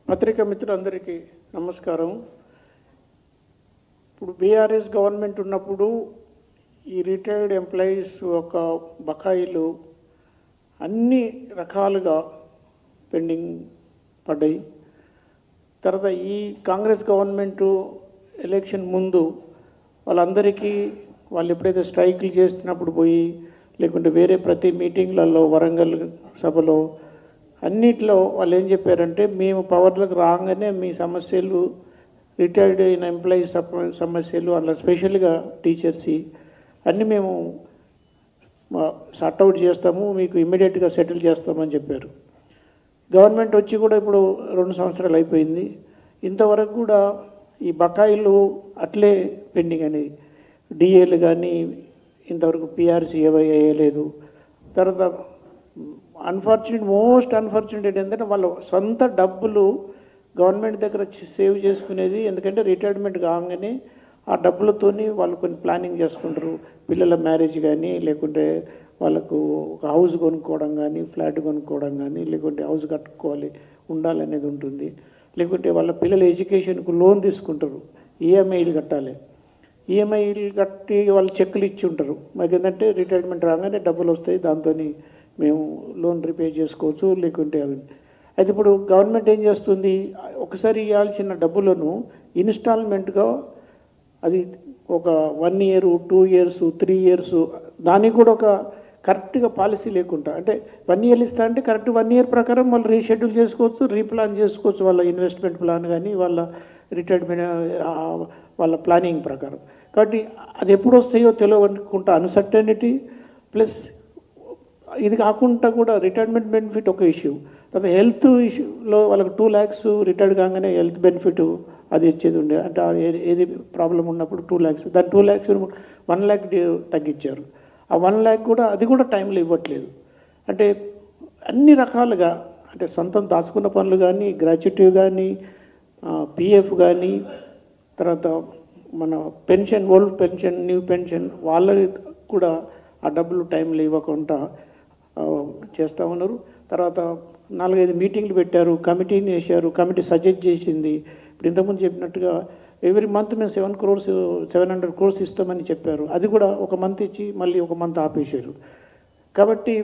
పత్రికా మిత్రులందరికీ నమస్కారం. ఇప్పుడు బీఆర్ఎస్ గవర్నమెంట్ ఉన్నప్పుడు ఈ రిటైర్డ్ ఎంప్లాయీస్ యొక్క బకాయిలు అన్ని రకాలుగా పెండింగ్ పడ్డాయి. తర్వాత ఈ కాంగ్రెస్ గవర్నమెంటు ఎలక్షన్ ముందు వాళ్ళందరికీ వాళ్ళు ఎప్పుడైతే స్ట్రైకులు చేస్తున్నప్పుడు పోయి లేకుంటే వేరే ప్రతి మీటింగ్లలో వరంగల్ సభలో అన్నిట్లో వాళ్ళు ఏం చెప్పారంటే, మేము పవర్లకు రాగానే మీ సమస్యలు రిటైర్డ్ అయిన ఎంప్లాయీస్ సమస్యలు అలా స్పెషల్గా టీచర్స్ అన్నీ మేము సార్ట్అవుట్ చేస్తాము, మీకు ఇమ్మీడియట్గా సెటిల్ చేస్తామని చెప్పారు. గవర్నమెంట్ వచ్చి కూడా ఇప్పుడు 2 సంవత్సరాలు అయిపోయింది. ఇంతవరకు కూడా ఈ బకాయిలు అట్లే పెండింగ్ అనేది. డిఏలు కానీ ఇంతవరకు పిఆర్సీ వేయలేదు. తర్వాత మోస్ట్ అన్ఫార్చునేట్ ఏంటంటే వాళ్ళ సొంత డబ్బులు గవర్నమెంట్ దగ్గర సేవ్ చేసుకునేది. ఎందుకంటే రిటైర్మెంట్ కాగానే ఆ డబ్బులతోని వాళ్ళు కొన్ని ప్లానింగ్ చేసుకుంటారు. పిల్లల మ్యారేజ్ కానీ, లేకుంటే వాళ్ళకు ఒక హౌస్ కొనుక్కోవడం కానీ, ఫ్లాట్ కొనుక్కోవడం కానీ, లేకుంటే హౌస్ కట్టుకోవాలి ఉండాలనేది ఉంటుంది. లేకుంటే వాళ్ళ పిల్లల ఎడ్యుకేషన్కు లోన్ తీసుకుంటారు, ఈఎంఐలు కట్టాలి. ఈఎంఐలు కట్టి వాళ్ళు చెక్కులు ఇచ్చి ఉంటారు. మాకు ఏంటంటే రిటైర్మెంట్ రాగానే డబ్బులు వస్తాయి, దాంతో మేము లోన్ రిపే చేసుకోవచ్చు లేకుంటే అవి. అయితే ఇప్పుడు గవర్నమెంట్ ఏం చేస్తుంది, ఒకసారి ఇవ్వాల్సిన డబ్బులను ఇన్స్టాల్మెంట్గా అది ఒక 1 year, 2 years, 3 years దానికి కూడా ఒక కరెక్ట్గా పాలసీ లేకుండా, అంటే 1 year ఇస్తా అంటే కరెక్ట్ 1 year ప్రకారం వాళ్ళు రీషెడ్యూల్ చేసుకోవచ్చు, రీప్లాన్ చేసుకోవచ్చు వాళ్ళ ఇన్వెస్ట్మెంట్ ప్లాన్ కానీ, వాళ్ళ రిటైర్మెంట్ వాళ్ళ ప్లానింగ్ ప్రకారం. కాబట్టి అది ఎప్పుడు వస్తాయో తెలియకుండా అన్సర్టనిటీ ప్లస్ ఇది కాకుండా కూడా రిటైర్మెంట్ బెనిఫిట్ ఒక ఇష్యూ. తర్వాత హెల్త్ ఇష్యూలో వాళ్ళకి 2 lakhs రిటైర్డ్ కాగానే హెల్త్ బెనిఫిట్ అది ఇచ్చేది ఉండే. అంటే ఏది ప్రాబ్లం ఉన్నప్పుడు 2 lakhs, దాని 2 lakhs 1 lakh తగ్గించారు. ఆ 1 lakh కూడా అది కూడా టైంలో ఇవ్వట్లేదు. అంటే అన్ని రకాలుగా, అంటే సొంతం దాచుకున్న పనులు కానీ, గ్రాట్యుటీ కానీ, పిఎఫ్ కానీ, తర్వాత మన pension, old pension, new pension వాళ్ళకి కూడా ఆ డబ్బులు టైంలో ఇవ్వకుండా చేస్తూ ఉన్నారు. తర్వాత 4-5 మీటింగ్లు పెట్టారు, కమిటీని వేశారు, కమిటీ సజెస్ట్ చేసింది. ఇప్పుడు ఇంతకుముందు చెప్పినట్టుగా ఎవ్రీ మంత్ మేము 700 crores ఇస్తామని చెప్పారు. అది కూడా ఒక మంత్ ఇచ్చి మళ్ళీ ఒక మంత్ ఆపేశారు. కాబట్టి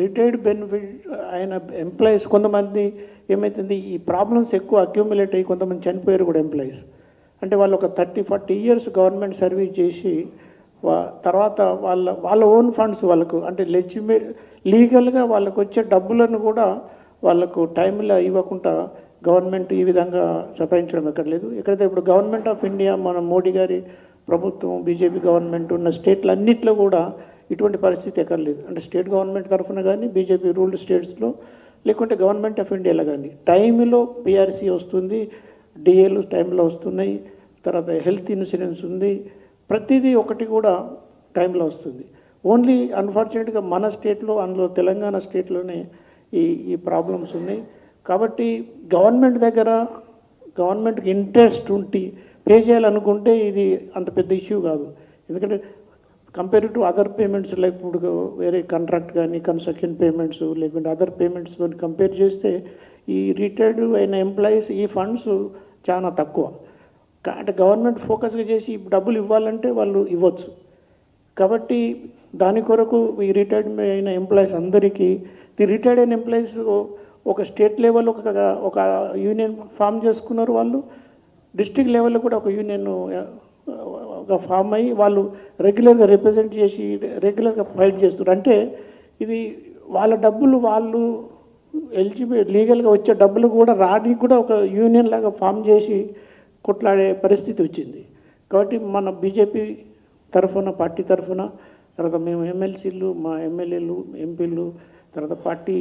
రిటైర్డ్ బెనిఫిట్ అయిన ఎంప్లాయీస్ కొంతమంది ఏమవుతుంది, ఈ ప్రాబ్లమ్స్ ఎక్కువ అక్యూములేట్ అయ్యి కొంతమంది చనిపోయారు కూడా ఎంప్లాయీస్. అంటే వాళ్ళు ఒక 30-40 years గవర్నమెంట్ సర్వీస్ చేసి తర్వాత వాళ్ళ ఓన్ ఫండ్స్ వాళ్ళకు, అంటే లీగల్గా వాళ్ళకు వచ్చే డబ్బులను కూడా వాళ్ళకు టైంలో ఇవ్వకుండా గవర్నమెంట్ ఈ విధంగా సతాయించడం ఎక్కడ లేదు. ఎక్కడైతే ఇప్పుడు గవర్నమెంట్ ఆఫ్ ఇండియా, మన మోడీ గారి ప్రభుత్వం, బీజేపీ గవర్నమెంట్ ఉన్న స్టేట్లు అన్నింటిలో కూడా ఇటువంటి పరిస్థితి ఎక్కడ లేదు. అంటే స్టేట్ గవర్నమెంట్ తరఫున కానీ, బీజేపీ రూల్డ్ స్టేట్స్లో, లేకుంటే గవర్నమెంట్ ఆఫ్ ఇండియాలో కానీ టైంలో పిఆర్సీ వస్తుంది, డిఏలు టైంలో వస్తున్నాయి, తర్వాత హెల్త్ ఇన్సూరెన్స్ ఉంది, ప్రతిదీ ఒకటి కూడా టైంలో వస్తుంది. ఓన్లీ అన్ఫార్చునేట్గా మన స్టేట్లో, అందులో తెలంగాణ స్టేట్లోనే ఈ ప్రాబ్లమ్స్ ఉన్నాయి. కాబట్టి గవర్నమెంట్కి ఇంట్రెస్ట్ ఉండి పే చేయాలనుకుంటే ఇది అంత పెద్ద ఇష్యూ కాదు. ఎందుకంటే compare to other payments, like ఇప్పుడు వేరే కాంట్రాక్ట్ కానీ, కన్స్ట్రక్షన్ పేమెంట్స్, లేకుంటే అదర్ పేమెంట్స్తో కంపేర్ చేస్తే ఈ రిటైర్డ్ అయిన ఎంప్లాయీస్ ఈ ఫండ్స్ చాలా తక్కువ. అంటే గవర్నమెంట్ ఫోకస్గా చేసి డబ్బులు ఇవ్వాలంటే వాళ్ళు ఇవ్వచ్చు. కాబట్టి దాని కొరకు ఈ రిటైర్డ్ అయిన ఎంప్లాయీస్ అందరికీ, ఈ రిటైర్డ్ అయిన ఎంప్లాయీస్ ఒక స్టేట్ లెవెల్ ఒక యూనియన్ ఫామ్ చేసుకున్నారు. వాళ్ళు డిస్ట్రిక్ట్ లెవెల్లో కూడా ఒక యూనియన్ ఒక ఫామ్ అయ్యి వాళ్ళు రెగ్యులర్గా రిప్రజెంట్ చేసి రెగ్యులర్గా ఫైట్ చేస్తున్నారు. అంటే ఇది వాళ్ళ డబ్బులు వాళ్ళు లీగల్గా వచ్చే డబ్బులు కూడా రానికి కూడా ఒక యూనియన్ లాగా ఫామ్ చేసి కొట్లాడే పరిస్థితి వచ్చింది. కాబట్టి మన బీజేపీ తరఫున, పార్టీ తరఫున, తర్వాత మేము ఎమ్మెల్సీలు, మా ఎమ్మెల్యేలు, ఎంపీలు, తర్వాత పార్టీ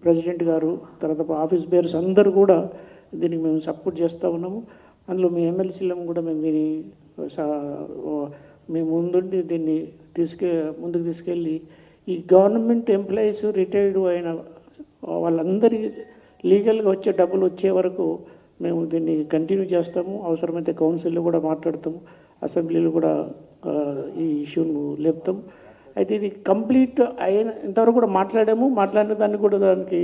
ప్రెసిడెంట్ గారు, తర్వాత ఆఫీస్ బేర్స్ అందరూ కూడా దీనికి మేము సపోర్ట్ చేస్తూ ఉన్నాము. అందులో మీ ఎమ్మెల్సీలను కూడా మేము ముందుండి దీన్ని ముందుకు తీసుకెళ్ళి ఈ గవర్నమెంట్ ఎంప్లాయీస్ రిటైర్డ్ అయిన వాళ్ళందరి లీగల్గా వచ్చే డబ్బులు వచ్చే వరకు మేము దీన్ని కంటిన్యూ చేస్తాము. అవసరమైతే కౌన్సిల్లో కూడా మాట్లాడతాము, అసెంబ్లీలో కూడా ఈ ఇష్యూను లేపుతాం. అయితే ఇది కంప్లీట్ ఇంతవరకు కూడా మాట్లాడాము. మాట్లాడిన దాన్ని కూడా దానికి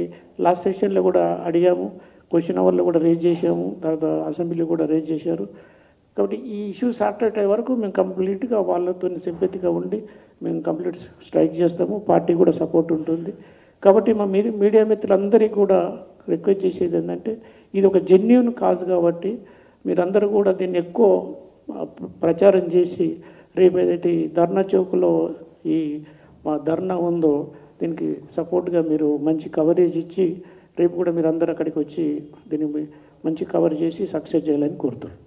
లాస్ట్ సెషన్లో కూడా అడిగాము. క్వశ్చన్ అవర్లో కూడా రేజ్ చేసాము, తర్వాత అసెంబ్లీ కూడా రేజ్ చేశారు. కాబట్టి ఈ ఇష్యూ సార్ట్ అయ్యే వరకు మేము కంప్లీట్గా వాళ్ళతో సింపతిగా ఉండి మేము కంప్లీట్ స్ట్రైక్ చేస్తాము. పార్టీ కూడా సపోర్ట్ ఉంటుంది. కాబట్టి మా మీడియా మిత్రులందరికీ కూడా రిక్వెస్ట్ చేసేది ఏంటంటే, ఇది ఒక జెన్యూన్ కాజ్ కాబట్టి మీరందరూ కూడా దీన్ని ఎక్కువ ప్రచారం చేసి రేపు ఏదైతే ఈ ధర్నా చౌక్లో ఈ మా ధర్నా ఉందో దీనికి సపోర్ట్గా మీరు మంచి కవరేజ్ ఇచ్చి రేపు కూడా మీరు అందరూ అక్కడికి వచ్చి దీన్ని మంచి కవర్ చేసి సక్సెస్ చేయాలని కోరుతున్నాను.